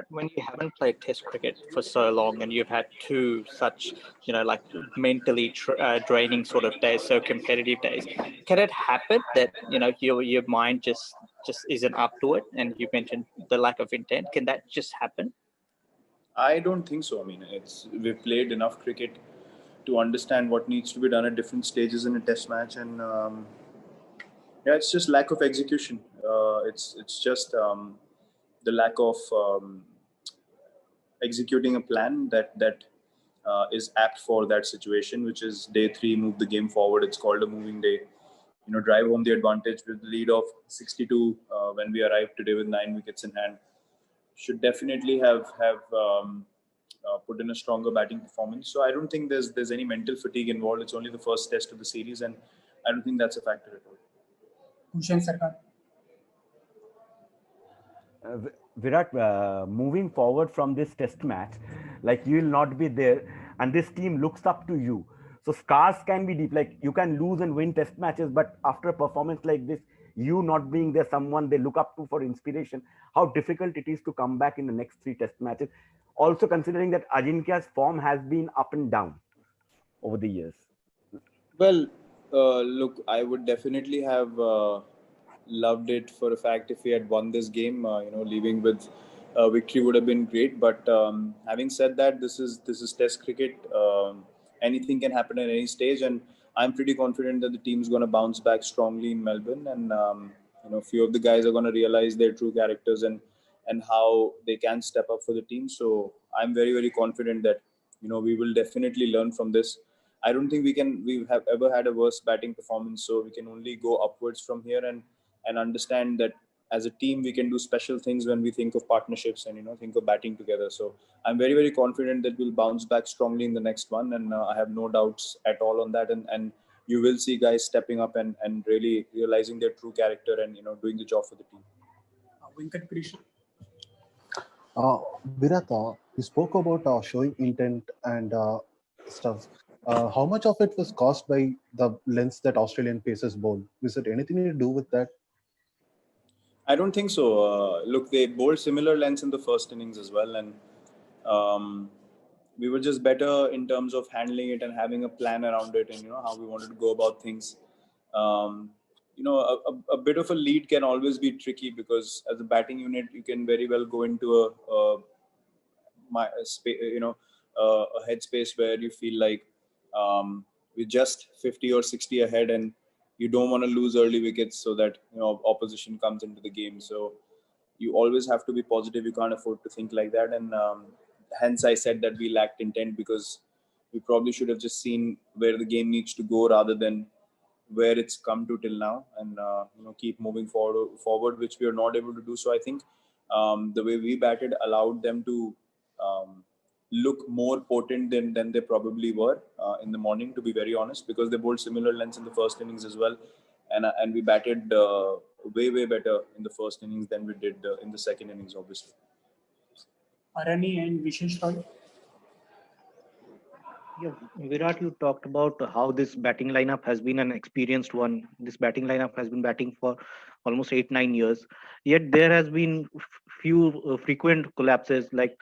When you haven't played Test cricket for so long, and you've had two such, like mentally draining sort of days, so competitive days, can it happen that your mind just isn't up to it? And you mentioned the lack of intent. Can that just happen? I don't think so. I mean, we've played enough cricket to understand what needs to be done at different stages in a test match, and yeah, it's just lack of execution. It's just the lack of executing a plan that is apt for that situation, which is day three, move the game forward. It's called a moving day. Drive home the advantage with the lead of 62 when we arrived today with 9 wickets in hand. Should definitely have put in a stronger batting performance. So I don't think there's any mental fatigue involved. It's only the first test of the series, and I don't think that's a factor at all. Bhushan Sarkar. Virat, moving forward from this test match, like you will not be there, and this team looks up to you. So scars can be deep. Like you can lose and win test matches, but after a performance like this, you not being there, someone they look up to for inspiration. How difficult it is to come back in the next three test matches. Also considering that Ajinkya's form has been up and down over the years. Well, look, I would definitely have loved it for a fact if we had won this game. Leaving with victory would have been great. But having said that, this is Test cricket. Anything can happen at any stage, and I'm pretty confident that the team's going to bounce back strongly in Melbourne, and a few of the guys are going to realize their true characters and how they can step up for the team. So I'm very very confident that we will definitely learn from this. I don't think we have ever had a worse batting performance, so we can only go upwards from here and understand that as a team we can do special things when we think of partnerships and think of batting together. So I'm very very confident that we'll bounce back strongly in the next one, and I have no doubts at all on that. And you will see guys stepping up and really realizing their true character and doing the job for the team. Venkat Krishna. Virat, you spoke about showing intent and stuff. How much of it was caused by the lengths that Australian pacers bowl? Is it anything to do with that? I don't think so. Look, they bowled similar lengths in the first innings as well, and we were just better in terms of handling it and having a plan around it, and how we wanted to go about things. Um, a bit of a lead can always be tricky because as a batting unit, you can very well go into a headspace where you feel like we're just 50 or 60 ahead, and you don't want to lose early wickets so that opposition comes into the game. So you always have to be positive. You can't afford to think like that, and hence I said that we lacked intent because we probably should have just seen where the game needs to go rather than where it's come to till now, and keep moving forward, which we are not able to do. So I think the way we batted allowed them to look more potent than they probably were in the morning, to be very honest, because they bowled similar lengths in the first innings as well, and we batted way better in the first innings than we did in the second innings, obviously. Arani and Vishesh Roy. Yeah, Virat, you talked about how this batting lineup has been an experienced one. This batting lineup has been batting for almost 8-9 years. Yet there has been few frequent collapses. Like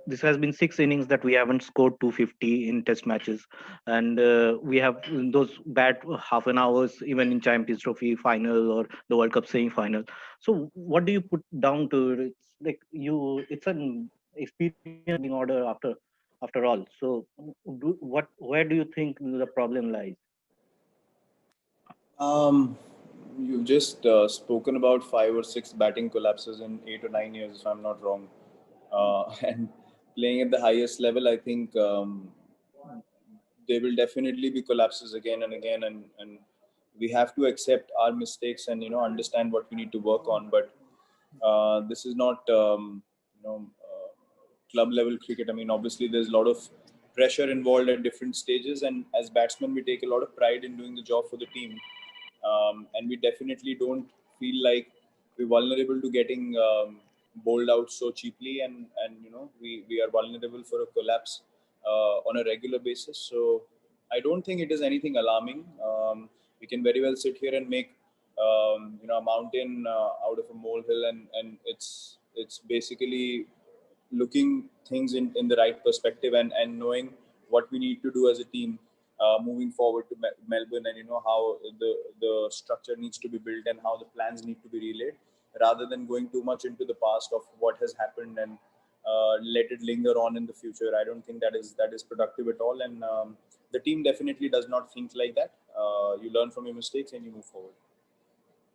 this has been 6 innings that we haven't scored 250 in Test matches, and we have those bad half an hours even in Champions Trophy final or the World Cup semi-final. So what do you put down to it? It's like it's an experience order after all. So, where do you think the problem lies? You've just spoken about 5 or 6 batting collapses in 8 or 9 years, if I'm not wrong. And playing at the highest level, I think there will definitely be collapses again and again, and we have to accept our mistakes and understand what we need to work on. But this is not club level cricket. I mean, obviously there's a lot of pressure involved at different stages, and as batsmen we take a lot of pride in doing the job for the team, and we definitely don't feel like we're vulnerable to getting bowled out so cheaply, and we are vulnerable for a collapse on a regular basis. So I don't think it is anything alarming. We can very well sit here and make a mountain out of a molehill, and it's It's basically looking things in the right perspective and knowing what we need to do as a team moving forward to Melbourne, and how the structure needs to be built and how the plans need to be relayed, rather than going too much into the past of what has happened and let it linger on in the future. I don't think that is productive at all, and the team definitely does not think like that. You learn from your mistakes and you move forward.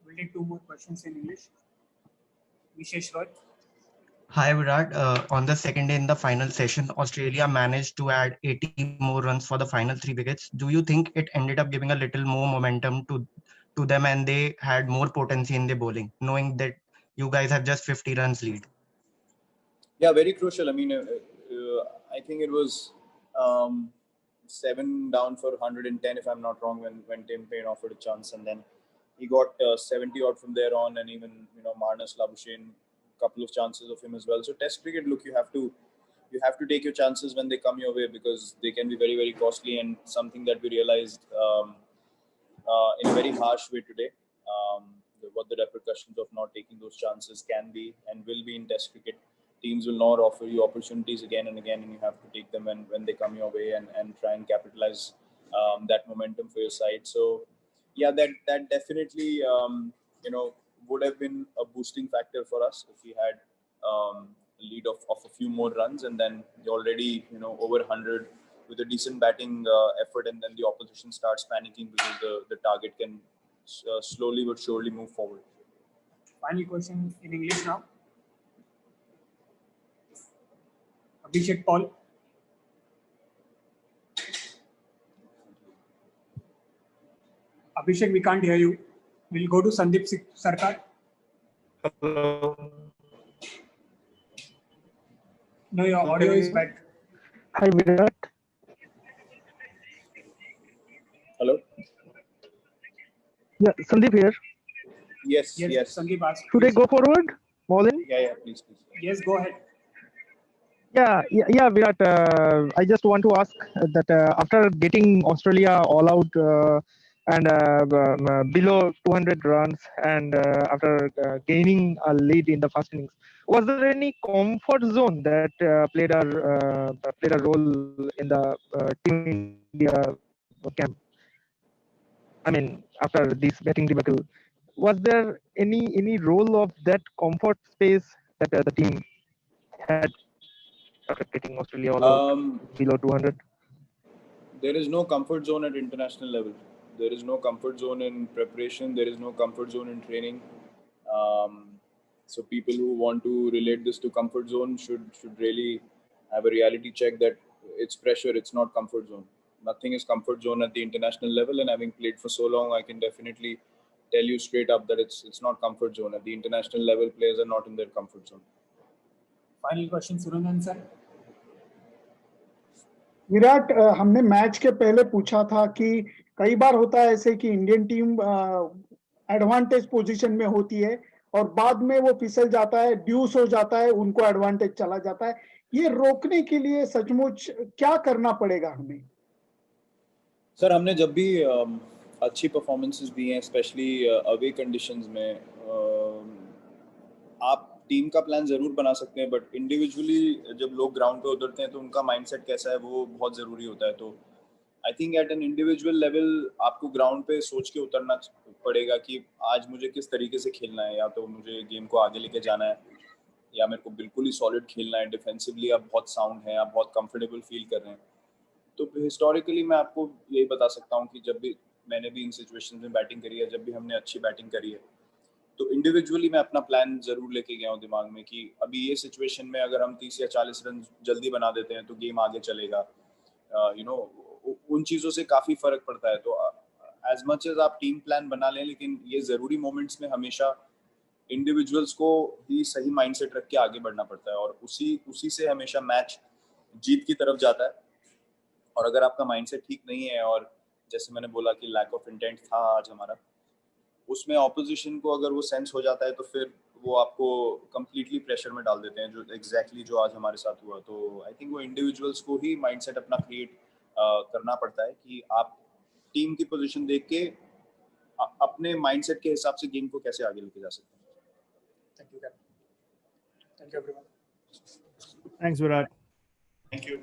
We'll take 2 more questions in English. Vishesh Roy. Hi Virat, on the second day in the final session, Australia managed to add 80 more runs for the final 3 wickets. Do you think it ended up giving a little more momentum to them and they had more potency in their bowling, knowing that you guys have just 50 runs lead? Yeah, very crucial. I mean, I think it was 7 down for 110, if I'm not wrong, when Tim Payne offered a chance, and then he got 70 odd from there on, and even Marnus Labuschagne, couple of chances of him as well. So Test cricket, look, you have to take your chances when they come your way, because they can be very, very costly, and something that we realized in a very harsh way today. What the repercussions of not taking those chances can be and will be in Test cricket. Teams will not offer you opportunities again and again, and you have to take them when they come your way and try and capitalize that momentum for your side. So, yeah, that definitely would have been a boosting factor for us if we had a lead of a few more runs, and then you're already over 100 with a decent batting effort, and then the opposition starts panicking because the target can slowly but surely move forward. Final question in English now. Abhishek Paul. Abhishek, we can't hear you. We'll go to Sandeep Sarkar. Hello. No, your audio is bad. Hi, Virat. Hello? Yeah, Sandeep here. Yes. Sandeep asked. Should I go forward, Molin? Yeah, please. Yes, go ahead. Yeah, Virat. I just want to ask that after getting Australia all out and below 200 runs, and after gaining a lead in the first innings, was there any comfort zone that played a role in the Team India camp? I mean, after this batting debacle, was there any role of that comfort space that the team had after getting Australia all out below 200? There is no comfort zone at international level. There is no comfort zone in preparation. There is no comfort zone in training. So people who want to relate this to comfort zone should really have a reality check that it's pressure. It's not comfort zone. Nothing is comfort zone at the international level. And having played for so long, I can definitely tell you straight up that it's not comfort zone. At the international level, players are not in their comfort zone. Final question, Suranjan sir. Virat, हमने match के पहले पूछा था कि कई बार होता है ऐसे कि इंडियन टीम एडवांटेज पोजीशन में होती है और बाद में वो फिसल जाता है, ड्यूस हो जाता है, उनको एडवांटेज चला जाता है. ये रोकने के लिए सचमुच क्या करना पड़ेगा हमें? सर, हमने जब भी अच्छी परफॉर्मेंसेस दी हैं, स्पेशली अवे कंडीशंस में, आप टीम का प्लान जरूर बना सकते हैं, बट इंडिविजुअली जब लोग ग्राउंड पे उतरते हैं तो उनका माइंडसेट कैसा है वो बहुत ज़रूरी होता है. तो I think at an individual level आपको ग्राउंड पे सोच के उतरना पड़ेगा कि आज मुझे किस तरीके से खेलना है. या तो मुझे गेम को आगे लेके जाना है, या मेरे को बिल्कुल ही सॉलिड खेलना है. डिफेंसिवली आप बहुत साउंड हैं, आप बहुत कंफर्टेबल फील कर रहे हैं. तो हिस्टोरिकली मैं आपको यही बता सकता हूँ कि जब भी मैंने भी इन सिचुएशन में बैटिंग करी है, जब भी हमने अच्छी बैटिंग करी है, तो इंडिविजुअली मैं अपना प्लान जरूर लेके गया हूँ दिमाग में कि अभी ये सिचुएशन में अगर हम 30 या 40 रन जल्दी बना देते हैं तो गेम आगे चलेगा. उन चीज़ों से काफ़ी फर्क पड़ता है. तो एज मच एज आप टीम प्लान बना लें, लेकिन ये ज़रूरी मोमेंट्स में हमेशा इंडिविजुअल्स को ही सही माइंडसेट रख के आगे बढ़ना पड़ता है, और उसी से हमेशा मैच जीत की तरफ जाता है. और अगर आपका माइंडसेट ठीक नहीं है, और जैसे मैंने बोला कि लैक ऑफ इंटेंट था आज हमारा, उसमें ऑपोजिशन को अगर वो सेंस हो जाता है तो फिर वो आपको कंप्लीटली प्रेशर में डाल देते हैं, जो एग्जैक्टली जो आज हमारे साथ हुआ. तो आई थिंक वो इंडिविजुअल्स को ही माइंडसेट अपना क्रिएट करना पड़ता है कि आप टीम की पोजीशन देख के अपने माइंडसेट के हिसाब से गेम को कैसे आगे लेके जा सकते हैं. Thank you. Thank you, everyone. Thanks, Virat. Thank you.